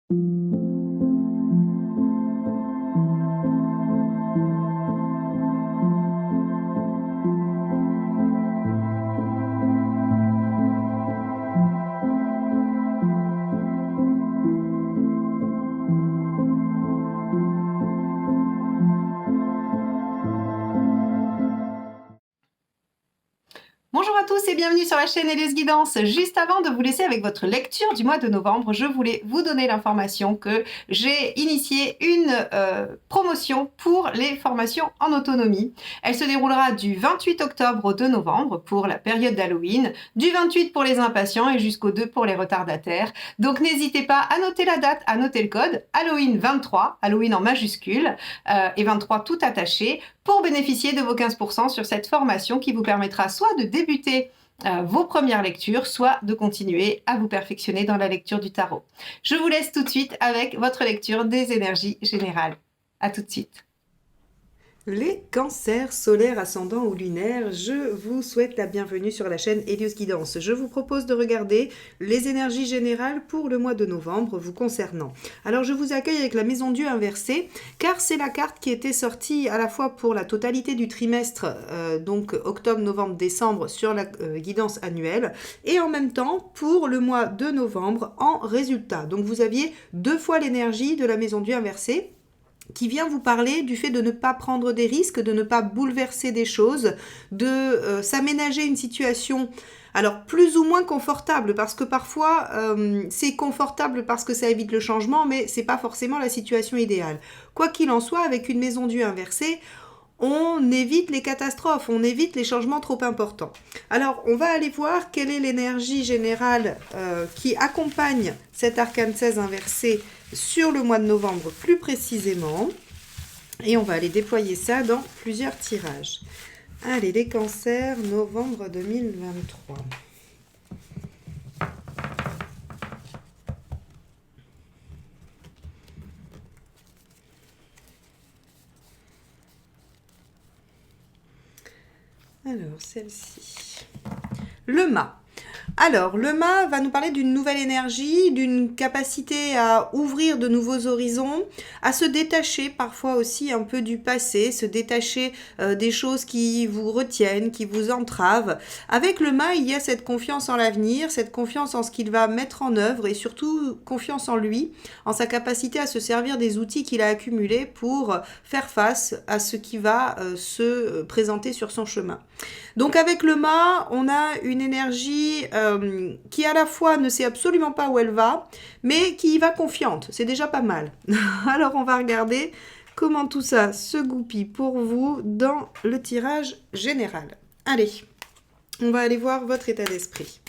Bonjour à tous et bienvenue sur la chaîne Hélios Guidance. Juste avant de vous laisser avec votre lecture du mois de novembre, je voulais vous donner l'information que j'ai initié une promotion pour les formations en autonomie. Elle se déroulera du 28 octobre au 2 novembre pour la période d'Halloween, du 28 pour les impatients et jusqu'au 2 pour les retardataires. Donc n'hésitez pas à noter la date, à noter le code Halloween 23, Halloween en majuscule et 23 tout attaché, pour bénéficier de vos 15% sur cette formation qui vous permettra soit de débuter vos premières lectures, soit de continuer à vous perfectionner dans la lecture du tarot. Je vous laisse tout de suite avec votre lecture des énergies générales. À tout de suite. Les cancers solaires, ascendants ou lunaires, je vous souhaite la bienvenue sur la chaîne Hélios Guidance. Je vous propose de regarder les énergies générales pour le mois de novembre vous concernant. Alors je vous accueille avec la maison Dieu inversée, car c'est la carte qui était sortie à la fois pour la totalité du trimestre, donc octobre, novembre, décembre, sur la guidance annuelle, et en même temps pour le mois de novembre en résultat. Donc vous aviez deux fois l'énergie de la maison Dieu inversée, qui vient vous parler du fait de ne pas prendre des risques, de ne pas bouleverser des choses, de s'aménager une situation alors plus ou moins confortable, parce que parfois c'est confortable parce que ça évite le changement, mais c'est pas forcément la situation idéale. Quoi qu'il en soit, avec une maison Dieu inversée, on évite les catastrophes, on évite les changements trop importants. Alors, on va aller voir quelle est l'énergie générale qui accompagne cet arcane 16 inversé sur le mois de novembre plus précisément. Et on va aller déployer ça dans plusieurs tirages. Allez, les cancers, novembre 2023. Alors, celle-ci. Le mât. Alors, le mât va nous parler d'une nouvelle énergie, d'une capacité à ouvrir de nouveaux horizons, à se détacher parfois aussi un peu du passé, se détacher des choses qui vous retiennent, qui vous entravent. Avec le mât, il y a cette confiance en l'avenir, cette confiance en ce qu'il va mettre en œuvre et surtout confiance en lui, en sa capacité à se servir des outils qu'il a accumulés pour faire face à ce qui va se présenter sur son chemin. Donc avec le mât, on a une énergie qui à la fois ne sait absolument pas où elle va, mais qui y va confiante. C'est déjà pas mal. Alors on va regarder comment tout ça se goupille pour vous dans le tirage général. Allez, on va aller voir votre état d'esprit.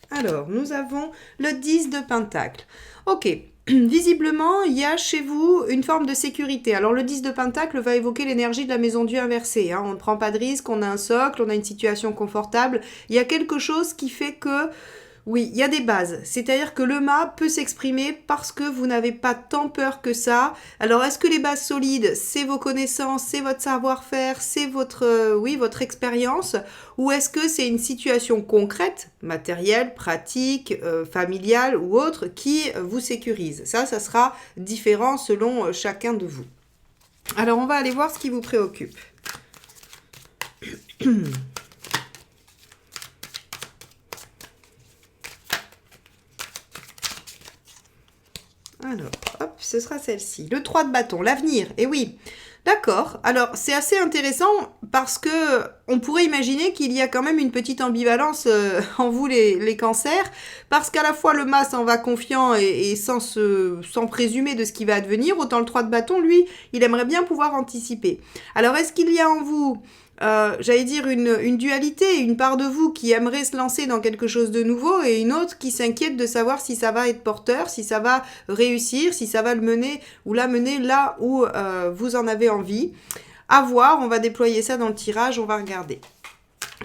Alors, nous avons le 10 de Pentacle. Ok, visiblement, il y a chez vous une forme de sécurité. Alors, le 10 de Pentacle va évoquer l'énergie de la maison Dieu inversée. On ne prend pas de risque, on a un socle, on a une situation confortable. Il y a quelque chose qui fait que... Oui, il y a des bases. C'est-à-dire que le mât peut s'exprimer parce que vous n'avez pas tant peur que ça. Alors, est-ce que les bases solides, c'est vos connaissances, c'est votre savoir-faire, c'est votre expérience, ou est-ce que c'est une situation concrète, matérielle, pratique, familiale ou autre, qui vous sécurise? Ça sera différent selon chacun de vous. Alors, on va aller voir ce qui vous préoccupe. Alors, hop, ce sera celle-ci. Le 3 de bâton, l'avenir. Et oui, d'accord. Alors, c'est assez intéressant parce que on pourrait imaginer qu'il y a quand même une petite ambivalence en vous, les cancers, parce qu'à la fois le mât s'en va confiant et sans présumer de ce qui va advenir, autant le 3 de bâton, lui, il aimerait bien pouvoir anticiper. Alors, est-ce qu'il y a en vous... j'allais dire une dualité, une part de vous qui aimerait se lancer dans quelque chose de nouveau et une autre qui s'inquiète de savoir si ça va être porteur, si ça va réussir, si ça va le mener ou la mener là où vous en avez envie. À voir, on va déployer ça dans le tirage, on va regarder.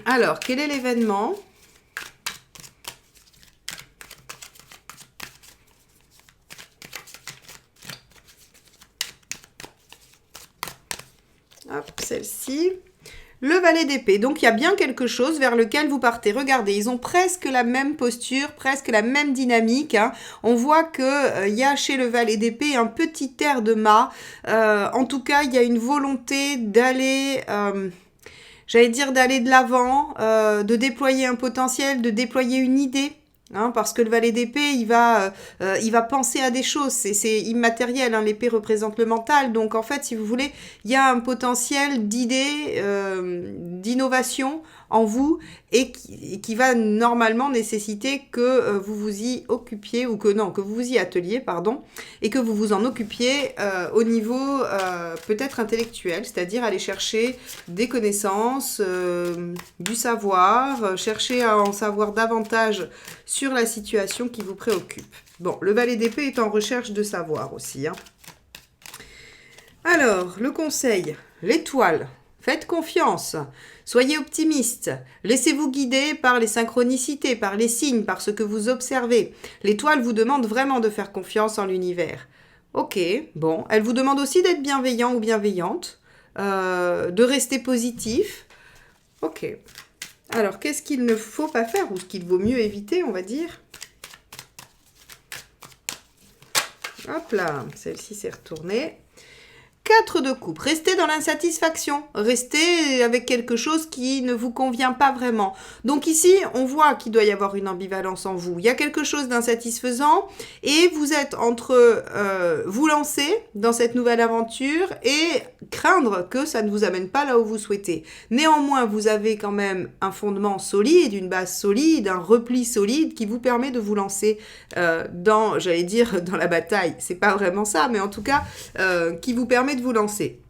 Alors, quel est l'événement ? Hop, celle-ci. Le valet d'épée. Donc, il y a bien quelque chose vers lequel vous partez. Regardez, ils ont presque la même posture, presque la même dynamique. Hein. On voit que y a chez le valet d'épée un petit air de mât. En tout cas, il y a une volonté d'aller... j'allais dire d'aller de l'avant, de déployer un potentiel, de déployer une idée. Hein, parce que le valet d'épée, il va penser à des choses, c'est immatériel, hein, l'épée représente le mental, donc en fait, si vous voulez, il y a un potentiel d'idée, d'innovation en vous et qui va normalement nécessiter que vous vous y occupiez, ou que vous vous y atteliez, pardon, et que vous vous en occupiez au niveau peut-être intellectuel, c'est-à-dire aller chercher des connaissances, du savoir, chercher à en savoir davantage sur la situation qui vous préoccupe. Bon, le valet d'épée est en recherche de savoir aussi. Hein. Alors, le conseil, l'étoile. Faites confiance, soyez optimiste, laissez-vous guider par les synchronicités, par les signes, par ce que vous observez. L'étoile vous demande vraiment de faire confiance en l'univers. Ok, bon, elle vous demande aussi d'être bienveillant ou bienveillante, de rester positif. Ok. Alors, qu'est-ce qu'il ne faut pas faire ou ce qu'il vaut mieux éviter, on va dire? Hop là, celle-ci s'est retournée. 4 de coupe, restez dans l'insatisfaction, restez avec quelque chose qui ne vous convient pas vraiment. Donc ici, on voit qu'il doit y avoir une ambivalence en vous. Il y a quelque chose d'insatisfaisant et vous êtes entre vous lancer dans cette nouvelle aventure et craindre que ça ne vous amène pas là où vous souhaitez. Néanmoins, vous avez quand même un fondement solide, une base solide, un repli solide qui vous permet de vous lancer dans la bataille. C'est pas vraiment ça, mais en tout cas, qui vous permet de vous lancer.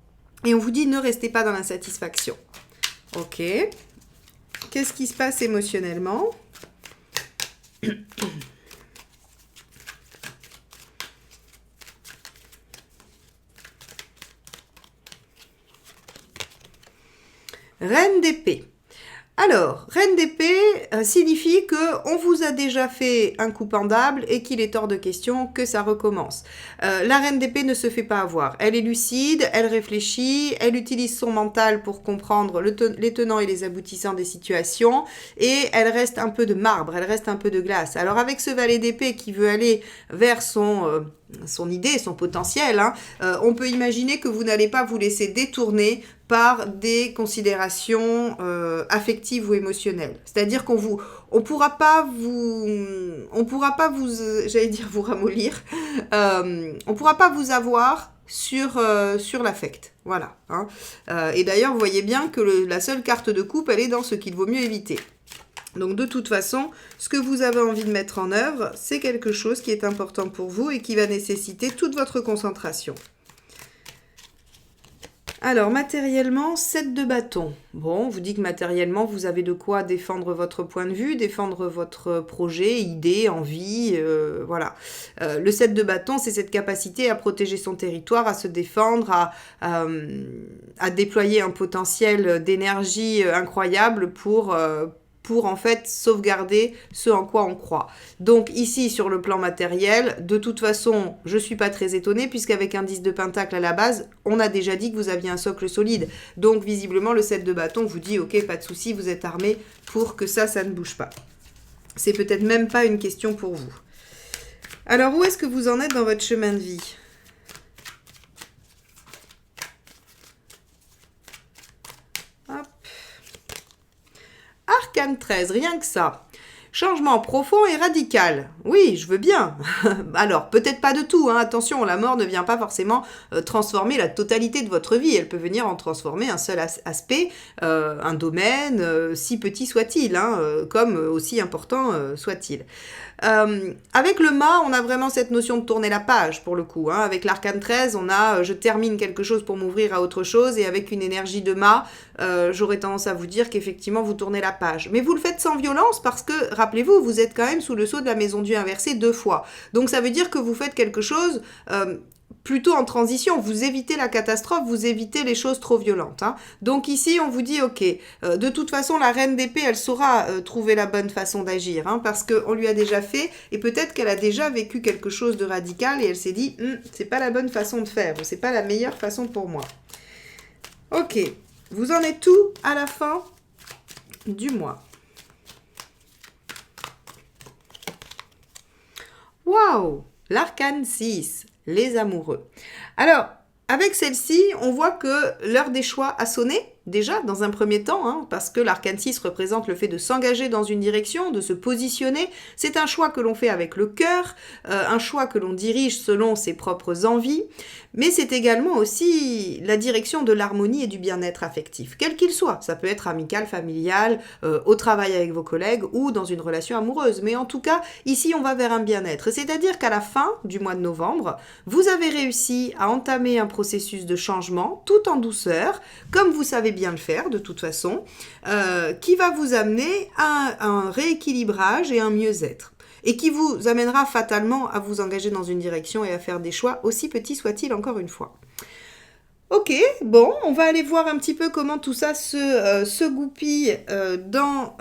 Et on vous dit ne restez pas dans l'insatisfaction. Ok. Qu'est-ce qui se passe émotionnellement? Reine d'épée. Alors, reine d'épée signifie qu'on vous a déjà fait un coup pendable et qu'il est hors de question que ça recommence. La reine d'épée ne se fait pas avoir. Elle est lucide, elle réfléchit, elle utilise son mental pour comprendre les tenants et les aboutissants des situations et elle reste un peu de marbre, elle reste un peu de glace. Alors avec ce valet d'épée qui veut aller vers son idée, son potentiel, hein, on peut imaginer que vous n'allez pas vous laisser détourner par des considérations affectives ou émotionnelles. C'est-à-dire on pourra pas vous ramollir, on pourra pas vous avoir sur l'affect. Voilà. Hein. Et d'ailleurs, vous voyez bien que la seule carte de coupe, elle est dans ce qu'il vaut mieux éviter. Donc de toute façon, ce que vous avez envie de mettre en œuvre, c'est quelque chose qui est important pour vous et qui va nécessiter toute votre concentration. Alors, matériellement, 7 de bâton. Bon, on vous dit que matériellement, vous avez de quoi défendre votre point de vue, défendre votre projet, idée, envie, voilà. Le 7 de bâton, c'est cette capacité à protéger son territoire, à se défendre, à déployer un potentiel d'énergie incroyable pour en fait sauvegarder ce en quoi on croit. Donc ici sur le plan matériel, de toute façon, je suis pas très étonnée puisqu'avec un 10 de pentacle à la base, on a déjà dit que vous aviez un socle solide. Donc visiblement le 7 de bâton vous dit ok, pas de souci, vous êtes armé pour que ça ne bouge pas. C'est peut-être même pas une question pour vous. Alors où est-ce que vous en êtes dans votre chemin de vie ? Arcane 13, rien que ça. Changement profond et radical. Oui, je veux bien. Alors, peut-être pas de tout, hein. Attention, la mort ne vient pas forcément transformer la totalité de votre vie. Elle peut venir en transformer un seul aspect, un domaine, si petit soit-il, hein, comme aussi important soit-il. Avec le mât, on a vraiment cette notion de tourner la page, pour le coup. Hein. Avec l'arcane 13, on a je termine quelque chose pour m'ouvrir à autre chose, et avec une énergie de mât, j'aurais tendance à vous dire qu'effectivement, vous tournez la page. Mais vous le faites sans violence parce que, rappelez-vous, vous êtes quand même sous le sceau de la maison Dieu inversée 2 fois. Donc ça veut dire que vous faites quelque chose plutôt en transition. Vous évitez la catastrophe, vous évitez les choses trop violentes. Hein. Donc ici, on vous dit, ok, de toute façon, la reine d'épée, elle saura trouver la bonne façon d'agir, hein, parce qu'on lui a déjà fait, et peut-être qu'elle a déjà vécu quelque chose de radical, et elle s'est dit, c'est pas la bonne façon de faire, ou c'est pas la meilleure façon pour moi. Ok. vous en êtes où à la fin du mois? Waouh! L'arcane 6, les amoureux. Alors, avec celle-ci, on voit que l'heure des choix a sonné, déjà, dans un premier temps, hein, parce que l'arcane 6 représente le fait de s'engager dans une direction, de se positionner. C'est un choix que l'on fait avec le cœur, un choix que l'on dirige selon ses propres envies, mais c'est également aussi la direction de l'harmonie et du bien-être affectif, quel qu'il soit. Ça peut être amical, familial, au travail avec vos collègues ou dans une relation amoureuse. Mais en tout cas, ici, on va vers un bien-être. C'est-à-dire qu'à la fin du mois de novembre, vous avez réussi à entamer un processus de changement tout en douceur, comme vous savez bien le faire de toute façon, qui va vous amener à un rééquilibrage et un mieux-être. Et qui vous amènera fatalement à vous engager dans une direction et à faire des choix, aussi petits soient-ils encore une fois. Ok, bon, on va aller voir un petit peu comment tout ça se goupille dans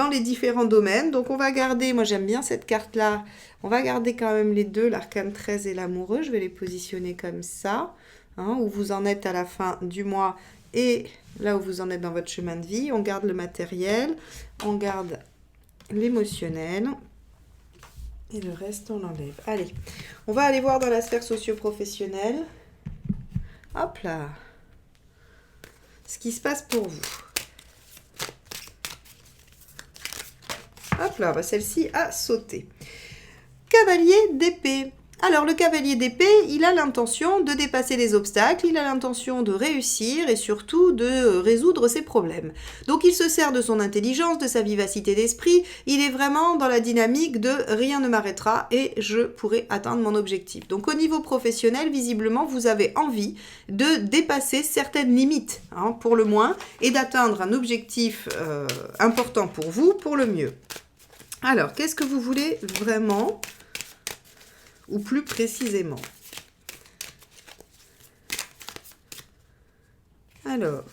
les différents domaines. Donc on va garder, moi j'aime bien cette carte-là, on va garder quand même les deux, l'arcane 13 et l'amoureux. Je vais les positionner comme ça, hein, où vous en êtes à la fin du mois et là où vous en êtes dans votre chemin de vie. On garde le matériel, on garde l'émotionnel. Et le reste, on l'enlève. Allez, on va aller voir dans la sphère socio-professionnelle. Hop là. Ce qui se passe pour vous. Hop là, bah celle-ci a sauté. Cavalier d'épée. Alors, le cavalier d'épée, il a l'intention de dépasser les obstacles, il a l'intention de réussir et surtout de résoudre ses problèmes. Donc, il se sert de son intelligence, de sa vivacité d'esprit, il est vraiment dans la dynamique de « rien ne m'arrêtera et je pourrai atteindre mon objectif ». Donc, au niveau professionnel, visiblement, vous avez envie de dépasser certaines limites, hein, pour le moins, et d'atteindre un objectif important pour vous, pour le mieux. Alors, qu'est-ce que vous voulez vraiment ? Ou plus précisément. Alors,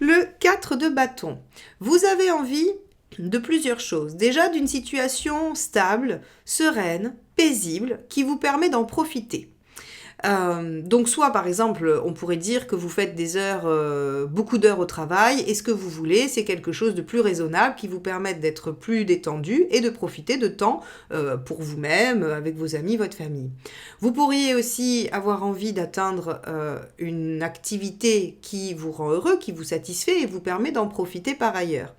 le 4 de bâton. Vous avez envie de plusieurs choses. Déjà d'une situation stable, sereine, paisible, qui vous permet d'en profiter. Donc soit par exemple on pourrait dire que vous faites des heures, beaucoup d'heures au travail et ce que vous voulez c'est quelque chose de plus raisonnable qui vous permette d'être plus détendu et de profiter de temps pour vous-même, avec vos amis, votre famille. Vous pourriez aussi avoir envie d'atteindre une activité qui vous rend heureux, qui vous satisfait et vous permet d'en profiter par ailleurs.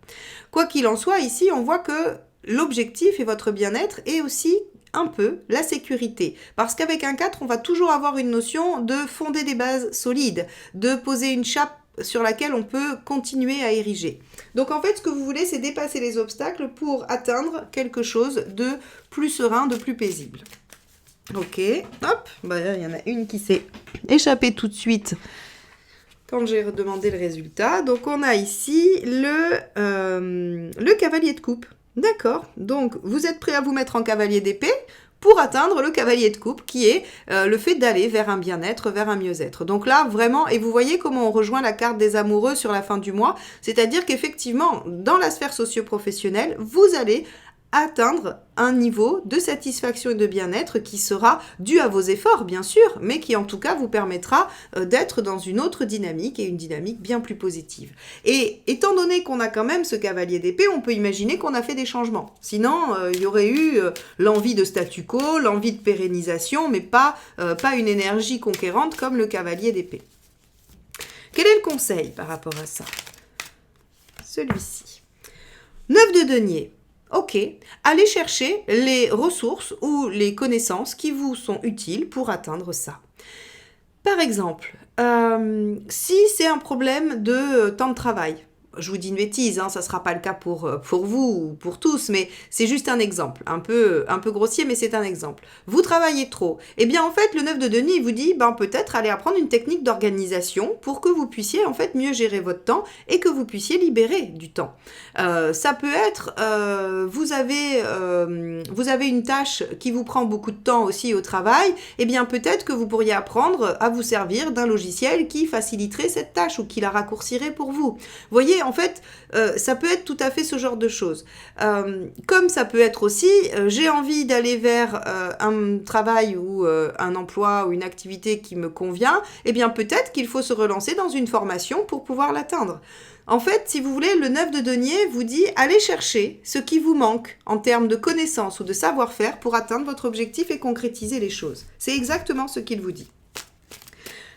Quoi qu'il en soit, ici on voit que l'objectif et votre bien-être est aussi un peu la sécurité. Parce qu'avec un 4, on va toujours avoir une notion de fonder des bases solides, de poser une chape sur laquelle on peut continuer à ériger. Donc en fait, ce que vous voulez, c'est dépasser les obstacles pour atteindre quelque chose de plus serein, de plus paisible. Ok, hop, bah, il y en a une qui s'est échappée tout de suite quand j'ai demandé le résultat. Donc on a ici le cavalier de coupe. D'accord, donc vous êtes prêt à vous mettre en cavalier d'épée pour atteindre le cavalier de coupe qui est le fait d'aller vers un bien-être, vers un mieux-être. Donc là, vraiment, et vous voyez comment on rejoint la carte des amoureux sur la fin du mois, c'est-à-dire qu'effectivement, dans la sphère socio-professionnelle, vous allez atteindre un niveau de satisfaction et de bien-être qui sera dû à vos efforts, bien sûr, mais qui en tout cas vous permettra d'être dans une autre dynamique et une dynamique bien plus positive. Et étant donné qu'on a quand même ce cavalier d'épée, on peut imaginer qu'on a fait des changements. Sinon, il y aurait eu l'envie de statu quo, l'envie de pérennisation, mais pas une énergie conquérante comme le cavalier d'épée. Quel est le conseil par rapport à ça ? Celui-ci. 9 de denier. Ok, allez chercher les ressources ou les connaissances qui vous sont utiles pour atteindre ça. Par exemple, si c'est un problème de temps de travail, je vous dis une bêtise, hein, ça ne sera pas le cas pour vous ou pour tous, mais c'est juste un exemple, un peu grossier, mais c'est un exemple. Vous travaillez trop. Eh bien, en fait, le 9 de denier, il vous dit, peut-être aller apprendre une technique d'organisation pour que vous puissiez, en fait, mieux gérer votre temps et que vous puissiez libérer du temps. Ça peut être, vous avez une tâche qui vous prend beaucoup de temps aussi au travail, eh bien, peut-être que vous pourriez apprendre à vous servir d'un logiciel qui faciliterait cette tâche ou qui la raccourcirait pour vous. Vous voyez, voyez, en fait, ça peut être tout à fait ce genre de choses. Comme ça peut être aussi, j'ai envie d'aller vers un travail ou un emploi ou une activité qui me convient, eh bien peut-être qu'il faut se relancer dans une formation pour pouvoir l'atteindre. En fait, si vous voulez, le 9 de denier vous dit allez chercher ce qui vous manque en termes de connaissances ou de savoir-faire pour atteindre votre objectif et concrétiser les choses. C'est exactement ce qu'il vous dit.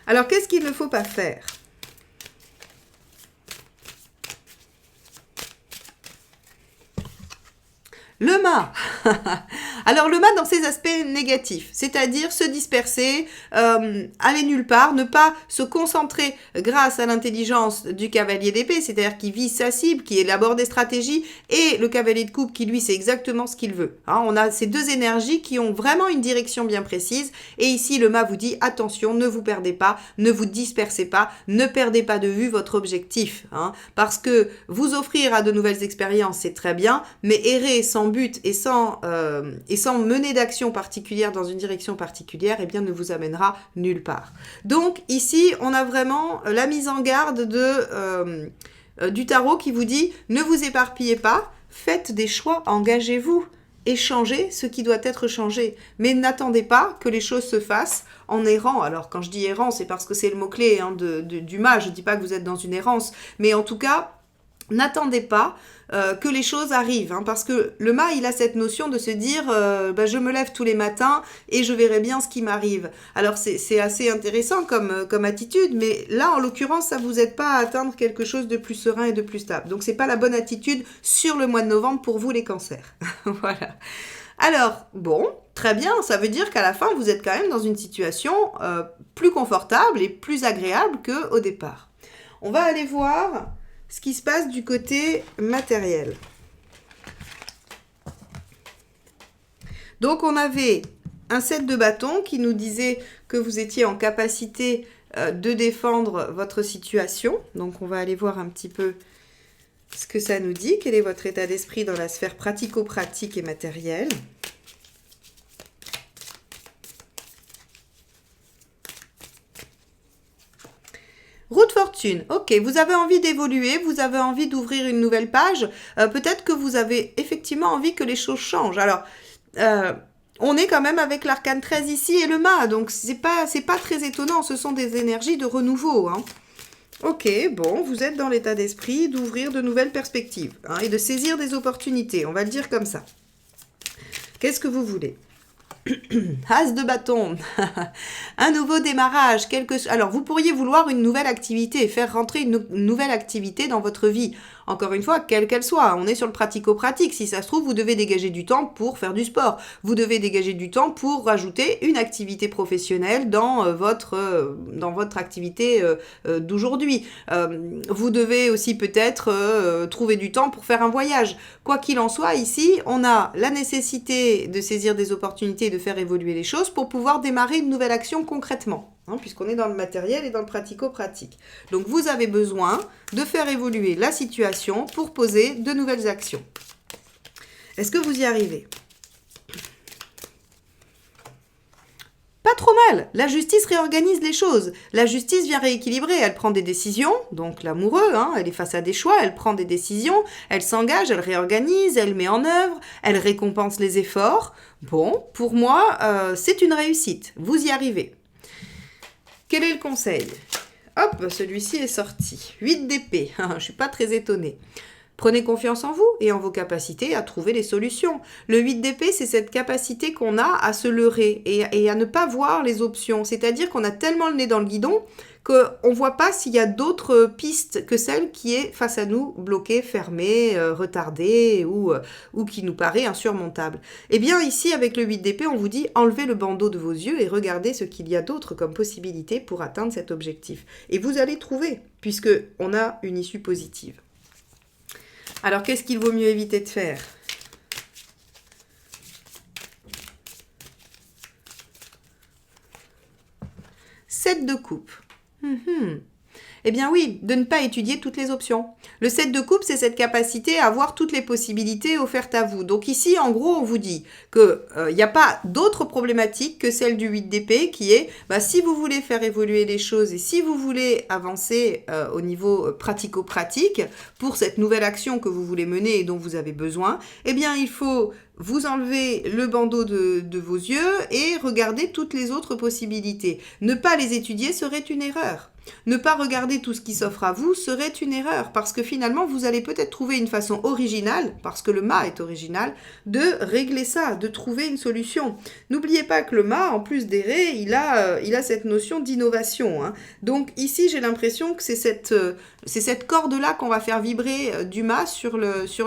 Alors, qu'est-ce qu'il ne faut pas faire ? Le mât. Alors le mât dans ses aspects négatifs, c'est-à-dire se disperser, aller nulle part, ne pas se concentrer grâce à l'intelligence du cavalier d'épée, c'est-à-dire qui vise sa cible, qui élabore des stratégies, et le cavalier de coupe qui lui c'est exactement ce qu'il veut. Hein, on a ces deux énergies qui ont vraiment une direction bien précise, et ici le mât vous dit attention, ne vous perdez pas, ne vous dispersez pas, ne perdez pas de vue votre objectif, hein, parce que vous offrir à de nouvelles expériences c'est très bien, mais errer sans but et sans mener d'action particulière dans une direction particulière, eh bien, ne vous amènera nulle part. Donc, ici, on a vraiment la mise en garde du tarot qui vous dit « Ne vous éparpillez pas, faites des choix, engagez-vous et changez ce qui doit être changé. Mais n'attendez pas que les choses se fassent en errant. » Alors, quand je dis errant, c'est parce que c'est le mot-clé hein, du mât. Je ne dis pas que vous êtes dans une errance, mais en tout cas, n'attendez pas que les choses arrivent, hein, parce que le mât, il a cette notion de se dire je me lève tous les matins et je verrai bien ce qui m'arrive. Alors c'est assez intéressant comme attitude, mais là, en l'occurrence, ça ne vous aide pas à atteindre quelque chose de plus serein et de plus stable. Donc, ce n'est pas la bonne attitude sur le mois de novembre pour vous, les cancers. Voilà. Alors, bon, très bien, ça veut dire qu'à la fin, vous êtes quand même dans une situation plus confortable et plus agréable qu'au départ. On va aller voir ce qui se passe du côté matériel. Donc, on avait un 7 de bâton qui nous disait que vous étiez en capacité de défendre votre situation. Donc, on va aller voir un petit peu ce que ça nous dit. Quel est votre état d'esprit dans la sphère pratico-pratique et matérielle ? Roue de fortune, ok, vous avez envie d'évoluer, vous avez envie d'ouvrir une nouvelle page, peut-être que vous avez effectivement envie que les choses changent. Alors, on est quand même avec l'arcane 13 ici et le mât, donc c'est pas très étonnant, ce sont des énergies de renouveau. Hein. Ok, bon, vous êtes dans l'état d'esprit d'ouvrir de nouvelles perspectives hein, et de saisir des opportunités, on va le dire comme ça. Qu'est-ce que vous voulez ? As de bâton, un nouveau démarrage. Alors, vous pourriez vouloir une nouvelle activité, faire rentrer une nouvelle activité dans votre vie. Encore une fois, quelle qu'elle soit, on est sur le pratico-pratique. Si ça se trouve, vous devez dégager du temps pour faire du sport. Vous devez dégager du temps pour rajouter une activité professionnelle dans votre activité d'aujourd'hui. Vous devez aussi peut-être trouver du temps pour faire un voyage. Quoi qu'il en soit, ici, on a la nécessité de saisir des opportunités et de faire évoluer les choses pour pouvoir démarrer une nouvelle action concrètement. Hein, puisqu'on est dans le matériel et dans le pratico-pratique. Donc, vous avez besoin de faire évoluer la situation pour poser de nouvelles actions. Est-ce que vous y arrivez ? Pas trop mal, la justice réorganise les choses. La justice vient rééquilibrer, elle prend des décisions, donc l'amoureux, hein, elle est face à des choix, elle prend des décisions, elle s'engage, elle réorganise, elle met en œuvre, elle récompense les efforts. Bon, pour moi, c'est une réussite, vous y arrivez. Quel est le conseil ? Hop, celui-ci est sorti. 8 d'épée, je ne suis pas très étonnée. Prenez confiance en vous et en vos capacités à trouver les solutions. Le 8 d'épée, c'est cette capacité qu'on a à se leurrer et à ne pas voir les options. C'est-à-dire qu'on a tellement le nez dans le guidon qu'on ne voit pas s'il y a d'autres pistes que celle qui est face à nous, bloquée, fermée, retardée ou qui nous paraît insurmontable. Eh bien ici, avec le 8 d'épée, on vous dit enlevez le bandeau de vos yeux et regardez ce qu'il y a d'autre comme possibilité pour atteindre cet objectif. Et vous allez trouver, puisqu'on a une issue positive. Alors, qu'est-ce qu'il vaut mieux éviter de faire ? Sept de coupe. Eh bien oui, de ne pas étudier toutes les options. Le 7 de coupe, c'est cette capacité à voir toutes les possibilités offertes à vous. Donc ici, en gros, on vous dit qu'il n'y a pas d'autre problématique que celle du 8 d'épée qui est, si vous voulez faire évoluer les choses et si vous voulez avancer au niveau pratico-pratique pour cette nouvelle action que vous voulez mener et dont vous avez besoin, eh bien il faut vous enlever le bandeau de vos yeux et regarder toutes les autres possibilités. Ne pas les étudier serait une erreur. Ne pas regarder tout ce qui s'offre à vous serait une erreur parce que finalement vous allez peut-être trouver une façon originale, parce que le mât est original, de régler ça, de trouver une solution. N'oubliez pas que le mât, en plus d'errer, il a cette notion d'innovation. Hein. Donc ici j'ai l'impression que c'est cette corde-là qu'on va faire vibrer du mât sur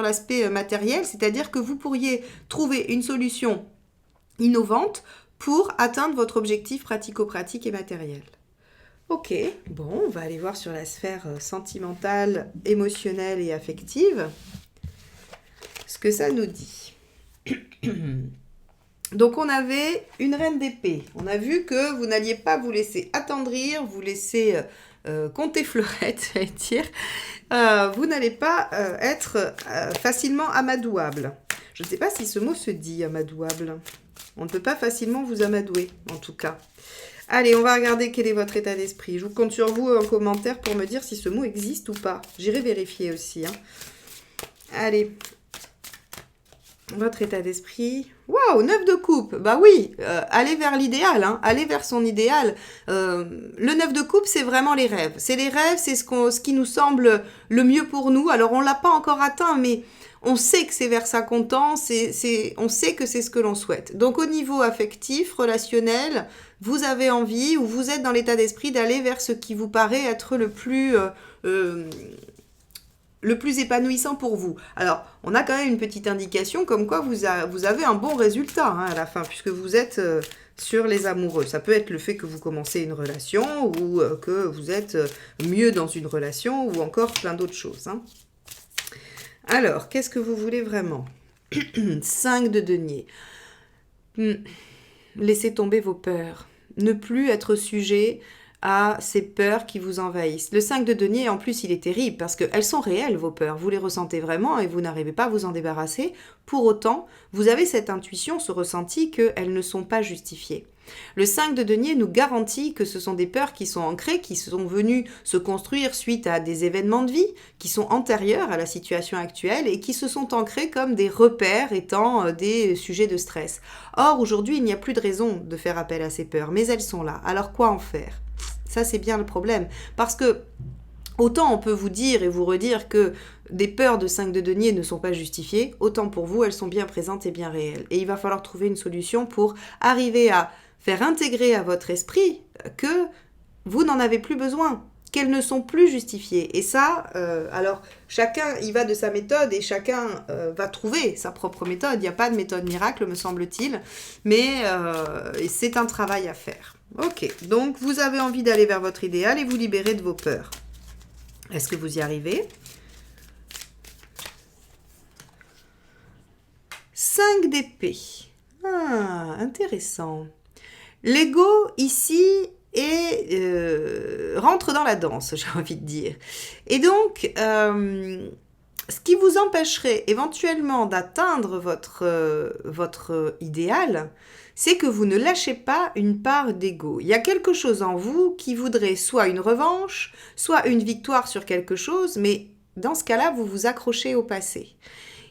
l'aspect matériel, c'est-à-dire que vous pourriez trouver une solution innovante pour atteindre votre objectif pratico-pratique et matériel. Ok, bon, on va aller voir sur la sphère sentimentale, émotionnelle et affective ce que ça nous dit. Donc on avait une reine d'épée. On a vu que vous n'alliez pas vous laisser attendrir, vous laisser compter fleurette, j'allais dire. Vous n'allez pas être facilement amadouable. Je ne sais pas si ce mot se dit amadouable. On ne peut pas facilement vous amadouer, en tout cas. Allez, on va regarder quel est votre état d'esprit. Je vous compte sur vous en commentaire pour me dire si ce mot existe ou pas. J'irai vérifier aussi. Hein. Allez. Votre état d'esprit. Waouh, 9 de coupe. Bah oui, allez vers l'idéal. Hein. Allez vers son idéal. Le 9 de coupe, c'est vraiment les rêves. C'est les rêves, c'est ce qui nous semble le mieux pour nous. Alors, on ne l'a pas encore atteint, mais on sait que c'est vers ça qu'on tend. On sait que c'est ce que l'on souhaite. Donc, au niveau affectif, relationnel, vous avez envie ou vous êtes dans l'état d'esprit d'aller vers ce qui vous paraît être le plus épanouissant pour vous. Alors, on a quand même une petite indication comme quoi vous avez un bon résultat à la fin, puisque vous êtes sur les amoureux. Ça peut être le fait que vous commencez une relation ou que vous êtes mieux dans une relation ou encore plein d'autres choses. Hein. Alors, qu'est-ce que vous voulez vraiment ? 5 de denier. Laissez tomber vos peurs. Ne plus être sujet à ces peurs qui vous envahissent. Le 5 de denier, en plus, il est terrible parce qu'elles sont réelles, vos peurs. Vous les ressentez vraiment et vous n'arrivez pas à vous en débarrasser. Pour autant, vous avez cette intuition, ce ressenti qu'elles ne sont pas justifiées. Le 5 de denier nous garantit que ce sont des peurs qui sont ancrées, qui sont venues se construire suite à des événements de vie, qui sont antérieurs à la situation actuelle et qui se sont ancrées comme des repères étant des sujets de stress. Or, aujourd'hui, il n'y a plus de raison de faire appel à ces peurs, mais elles sont là. Alors, quoi en faire ? Ça, c'est bien le problème. Parce que autant on peut vous dire et vous redire que des peurs de 5 de denier ne sont pas justifiées, autant pour vous, elles sont bien présentes et bien réelles. Et il va falloir trouver une solution pour arriver à faire intégrer à votre esprit que vous n'en avez plus besoin, qu'elles ne sont plus justifiées. Et ça, alors, chacun y va de sa méthode et chacun va trouver sa propre méthode. Il n'y a pas de méthode miracle, me semble-t-il, mais c'est un travail à faire. Ok, donc vous avez envie d'aller vers votre idéal et vous libérer de vos peurs. Est-ce que vous y arrivez ? 5 d'épée. Ah, intéressant. L'ego, ici, rentre dans la danse, j'ai envie de dire. Et donc, ce qui vous empêcherait éventuellement d'atteindre votre idéal, c'est que vous ne lâchez pas une part d'ego. Il y a quelque chose en vous qui voudrait soit une revanche, soit une victoire sur quelque chose, mais dans ce cas-là, vous vous accrochez au passé.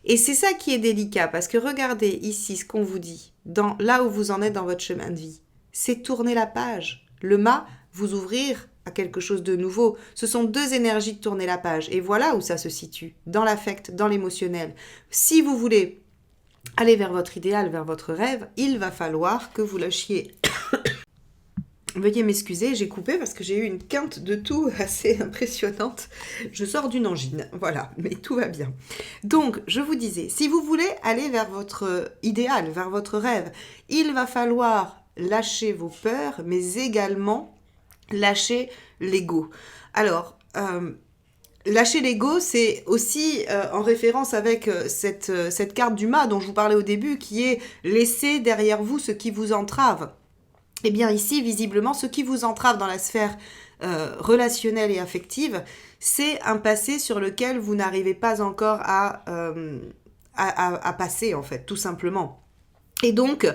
Et c'est ça qui est délicat, parce que regardez ici ce qu'on vous dit, là où vous en êtes dans votre chemin de vie. C'est tourner la page. Le mât, vous ouvrir à quelque chose de nouveau. Ce sont deux énergies de tourner la page. Et voilà où ça se situe, dans l'affect, dans l'émotionnel. Si vous voulez aller vers votre idéal, vers votre rêve, il va falloir que vous lâchiez. Veuillez m'excuser, j'ai coupé parce que j'ai eu une quinte de toux assez impressionnante. Je sors d'une angine, voilà, mais tout va bien. Donc, je vous disais, si vous voulez aller vers votre idéal, vers votre rêve, il va falloir lâcher vos peurs, mais également lâcher l'ego. Alors, lâcher l'ego, c'est aussi en référence avec cette carte du mât dont je vous parlais au début, qui est laisser derrière vous ce qui vous entrave. Eh bien ici, visiblement, ce qui vous entrave dans la sphère relationnelle et affective, c'est un passé sur lequel vous n'arrivez pas encore à passer, en fait, tout simplement. Et donc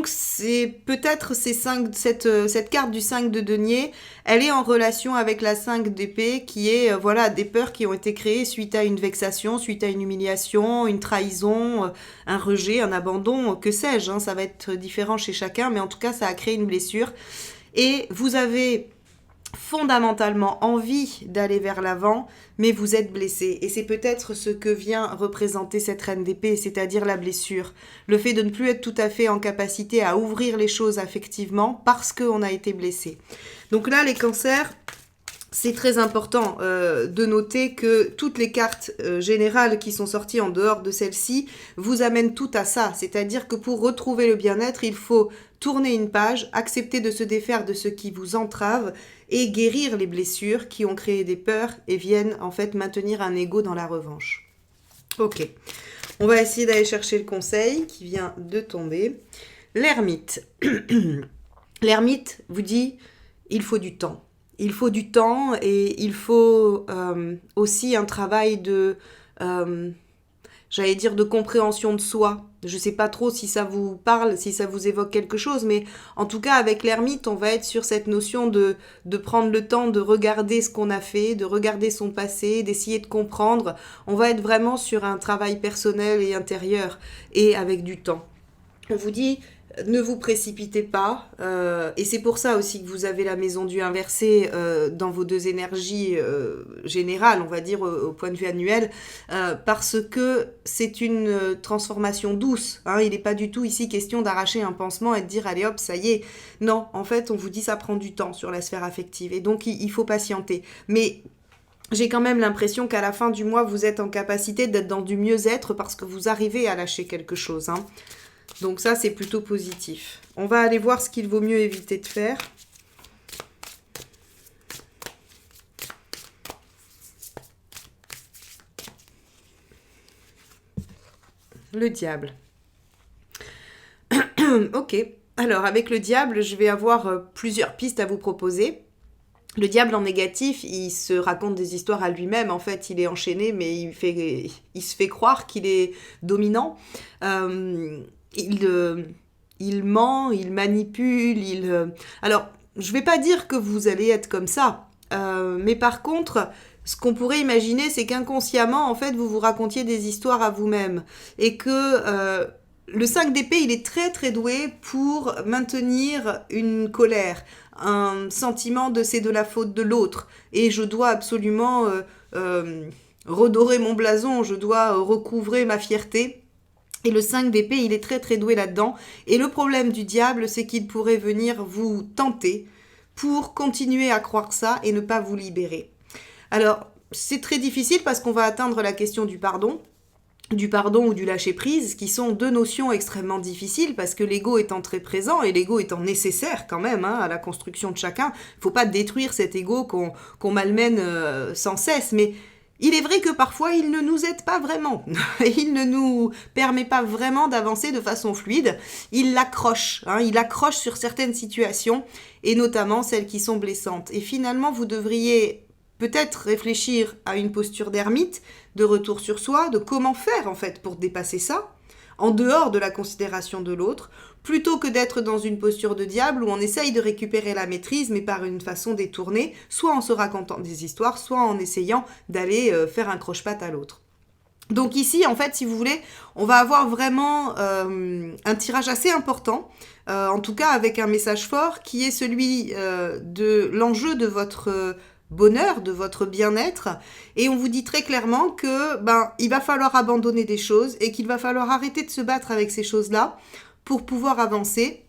c'est peut-être cette carte du 5 de denier, elle est en relation avec la 5 d'épée, qui est des peurs qui ont été créées suite à une vexation, suite à une humiliation, une trahison, un rejet, un abandon, que sais-je, hein, ça va être différent chez chacun, mais en tout cas ça a créé une blessure. Et vous avez fondamentalement envie d'aller vers l'avant, mais vous êtes blessé. Et c'est peut-être ce que vient représenter cette reine d'épée, c'est-à-dire la blessure. Le fait de ne plus être tout à fait en capacité à ouvrir les choses affectivement parce qu'on a été blessé. Donc là, les cancers, c'est très important de noter que toutes les cartes générales qui sont sorties en dehors de celle-ci vous amènent tout à ça. C'est-à-dire que pour retrouver le bien-être, il faut tourner une page, accepter de se défaire de ce qui vous entrave et guérir les blessures qui ont créé des peurs et viennent en fait maintenir un ego dans la revanche. Ok, on va essayer d'aller chercher le conseil qui vient de tomber. L'ermite. L'ermite vous dit, il faut du temps. Il faut du temps et il faut aussi un travail de compréhension de soi. Je ne sais pas trop si ça vous parle, si ça vous évoque quelque chose, mais en tout cas, avec l'ermite, on va être sur cette notion de prendre le temps de regarder ce qu'on a fait, de regarder son passé, d'essayer de comprendre. On va être vraiment sur un travail personnel et intérieur, et avec du temps. On vous dit, ne vous précipitez pas, et c'est pour ça aussi que vous avez la maison du inversé dans vos deux énergies générales, on va dire au point de vue annuel, parce que c'est une transformation douce, hein. Il n'est pas du tout ici question d'arracher un pansement et de dire allez hop, ça y est. Non, en fait, on vous dit ça prend du temps sur la sphère affective, et donc il faut patienter. Mais j'ai quand même l'impression qu'à la fin du mois, vous êtes en capacité d'être dans du mieux-être parce que vous arrivez à lâcher quelque chose, hein. Donc ça, c'est plutôt positif. On va aller voir ce qu'il vaut mieux éviter de faire. Le diable. Ok. Alors, avec le diable, je vais avoir plusieurs pistes à vous proposer. Le diable en négatif, il se raconte des histoires à lui-même. En fait, il est enchaîné, mais il se fait croire qu'il est dominant. Il ment, il manipule, Alors, je vais pas dire que vous allez être comme ça, mais par contre, ce qu'on pourrait imaginer, c'est qu'inconsciemment, en fait, vous vous racontiez des histoires à vous-même, et que le 5 d'épée, il est très très doué pour maintenir une colère, un sentiment de c'est de la faute de l'autre, et je dois absolument redorer mon blason, je dois recouvrer ma fierté. Et le 5 d'épée, il est très très doué là-dedans. Et le problème du diable, c'est qu'il pourrait venir vous tenter pour continuer à croire ça et ne pas vous libérer. Alors, c'est très difficile parce qu'on va atteindre la question du pardon ou du lâcher-prise, qui sont deux notions extrêmement difficiles parce que l'ego étant très présent et l'ego étant nécessaire quand même à la construction de chacun. Il ne faut pas détruire cet ego qu'on malmène sans cesse, mais il est vrai que parfois, il ne nous aide pas vraiment. Il ne nous permet pas vraiment d'avancer de façon fluide. Il l'accroche, il accroche sur certaines situations, et notamment celles qui sont blessantes. Et finalement, vous devriez peut-être réfléchir à une posture d'ermite, de retour sur soi, de comment faire en fait pour dépasser ça, en dehors de la considération de l'autre, plutôt que d'être dans une posture de diable où on essaye de récupérer la maîtrise, mais par une façon détournée, soit en se racontant des histoires, soit en essayant d'aller faire un croche-patte à l'autre. Donc ici, en fait, si vous voulez, on va avoir vraiment un tirage assez important, en tout cas avec un message fort, qui est celui de l'enjeu de votre bonheur, de votre bien-être, et on vous dit très clairement que il va falloir abandonner des choses et qu'il va falloir arrêter de se battre avec ces choses-là pour pouvoir avancer,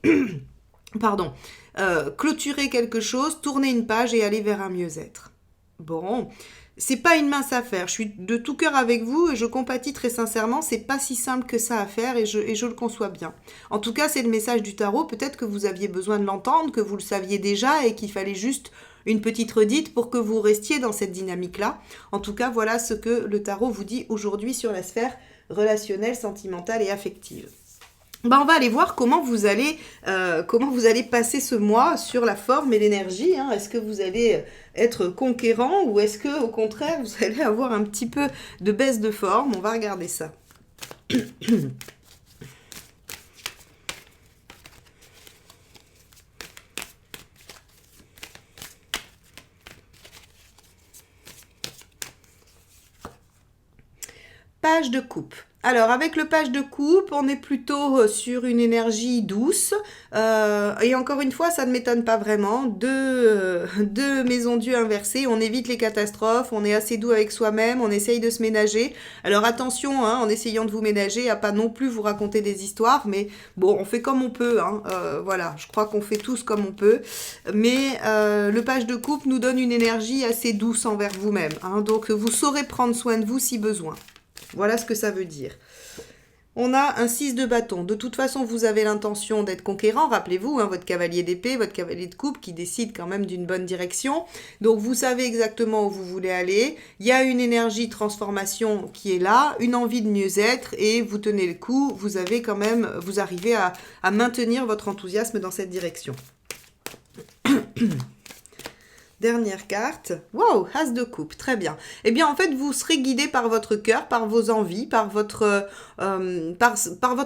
clôturer quelque chose, tourner une page et aller vers un mieux-être. Bon, c'est pas une mince affaire, je suis de tout cœur avec vous et je compatis très sincèrement, c'est pas si simple que ça à faire et je le conçois bien. En tout cas, c'est le message du tarot, peut-être que vous aviez besoin de l'entendre, que vous le saviez déjà et qu'il fallait juste une petite redite pour que vous restiez dans cette dynamique-là. En tout cas, voilà ce que le tarot vous dit aujourd'hui sur la sphère relationnelle, sentimentale et affective. Ben, on va aller voir comment vous allez passer ce mois sur la forme et l'énergie. Hein. Est-ce que vous allez être conquérant ou est-ce que au contraire vous allez avoir un petit peu de baisse de forme? On va regarder ça. Page de coupe. Alors, avec le page de coupe, on est plutôt sur une énergie douce. Et encore une fois, ça ne m'étonne pas vraiment. Deux maisons Dieu inversées, on évite les catastrophes, on est assez doux avec soi-même, on essaye de se ménager. Alors attention, hein, en essayant de vous ménager, à pas non plus vous raconter des histoires, mais bon, on fait comme on peut. Hein. Voilà, je crois qu'on fait tous comme on peut. Mais le page de coupe nous donne une énergie assez douce envers vous-même. Hein. Donc, vous saurez prendre soin de vous si besoin. Voilà ce que ça veut dire. On a un 6 de bâton. De toute façon, vous avez l'intention d'être conquérant. Rappelez-vous, hein, votre cavalier d'épée, votre cavalier de coupe qui décide quand même d'une bonne direction. Donc, vous savez exactement où vous voulez aller. Il y a une énergie transformation qui est là, une envie de mieux-être et vous tenez le coup. Vous arrivez à maintenir votre enthousiasme dans cette direction. Dernière carte. Wow, As de coupe, très bien. Eh bien, en fait, vous serez guidé par votre cœur, par vos envies, par votre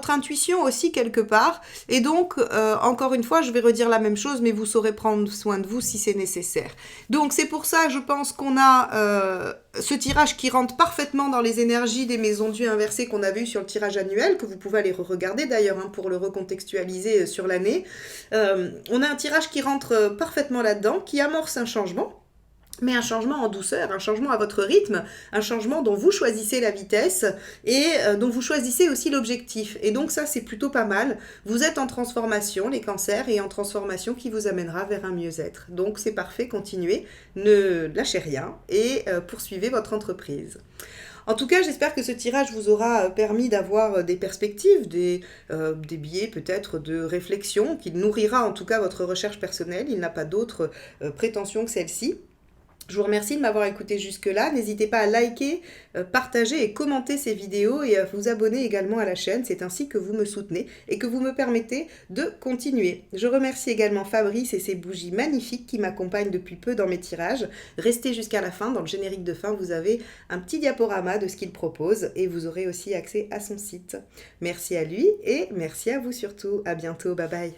intuition aussi, quelque part. Et donc, encore une fois, je vais redire la même chose, mais vous saurez prendre soin de vous si c'est nécessaire. Donc, c'est pour ça, je pense qu'on a ce tirage qui rentre parfaitement dans les énergies des maisons Dieu inversées qu'on a vu sur le tirage annuel, que vous pouvez aller regarder d'ailleurs hein, pour le recontextualiser sur l'année. On a un tirage qui rentre parfaitement là-dedans, qui amorce un changement, mais un changement en douceur, un changement à votre rythme, un changement dont vous choisissez la vitesse et dont vous choisissez aussi l'objectif. Et donc ça, c'est plutôt pas mal. Vous êtes en transformation, les cancers, et en transformation qui vous amènera vers un mieux-être. Donc c'est parfait, continuez, ne lâchez rien et poursuivez votre entreprise. En tout cas, j'espère que ce tirage vous aura permis d'avoir des perspectives, des biais peut-être de réflexion, qui nourrira en tout cas votre recherche personnelle. Il n'a pas d'autre prétention que celle-ci. Je vous remercie de m'avoir écouté jusque-là. N'hésitez pas à liker, partager et commenter ces vidéos et à vous abonner également à la chaîne. C'est ainsi que vous me soutenez et que vous me permettez de continuer. Je remercie également Fabrice et ses bougies magnifiques qui m'accompagnent depuis peu dans mes tirages. Restez jusqu'à la fin. Dans le générique de fin, vous avez un petit diaporama de ce qu'il propose et vous aurez aussi accès à son site. Merci à lui et merci à vous surtout. À bientôt. Bye bye.